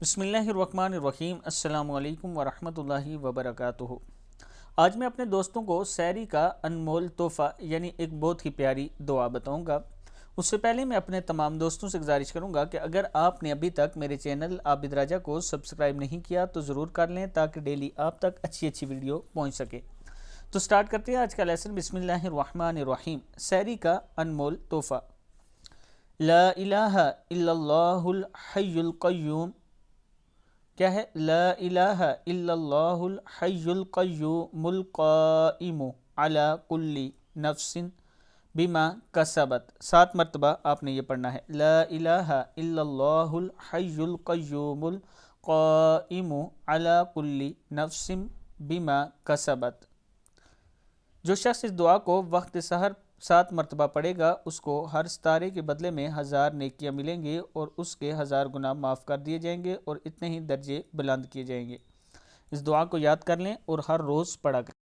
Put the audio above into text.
بسم اللہ الرحمن الرحیم۔ السلام علیکم ورحمۃ اللہ وبرکاتہ۔ آج میں اپنے دوستوں کو سحری کا انمول تحفہ یعنی ایک بہت ہی پیاری دعا بتاؤں گا۔ اس سے پہلے میں اپنے تمام دوستوں سے گزارش کروں گا کہ اگر آپ نے ابھی تک میرے چینل عابد راجہ کو سبسکرائب نہیں کیا تو ضرور کر لیں تاکہ ڈیلی آپ تک اچھی ویڈیو پہنچ سکے۔ تو سٹارٹ کرتے ہیں آج کا لیسن۔ بسم اللہ الرحمن الرحیم۔ سحری کا انمول تحفہ۔ لا الہ الا اللہ الحی القیوم۔ کیا ہے؟ لا الہ الا اللہ الحی القیوم القائم علی کل نفس بما کسبت۔ 7 مرتبہ آپ نے یہ پڑھنا ہے۔ لا الہ الا اللہ الحی القیوم القائم علی کل نفس بما کسبت۔ جو شخص اس دعا کو وقت سحر 7 مرتبہ پڑھے گا اس کو ہر ستارے کے بدلے میں 1000 نیکیاں ملیں گے اور اس کے 1000 گناہ معاف کر دیے جائیں گے اور اتنے ہی درجے بلند کیے جائیں گے۔ اس دعا کو یاد کر لیں اور ہر روز پڑھا کریں۔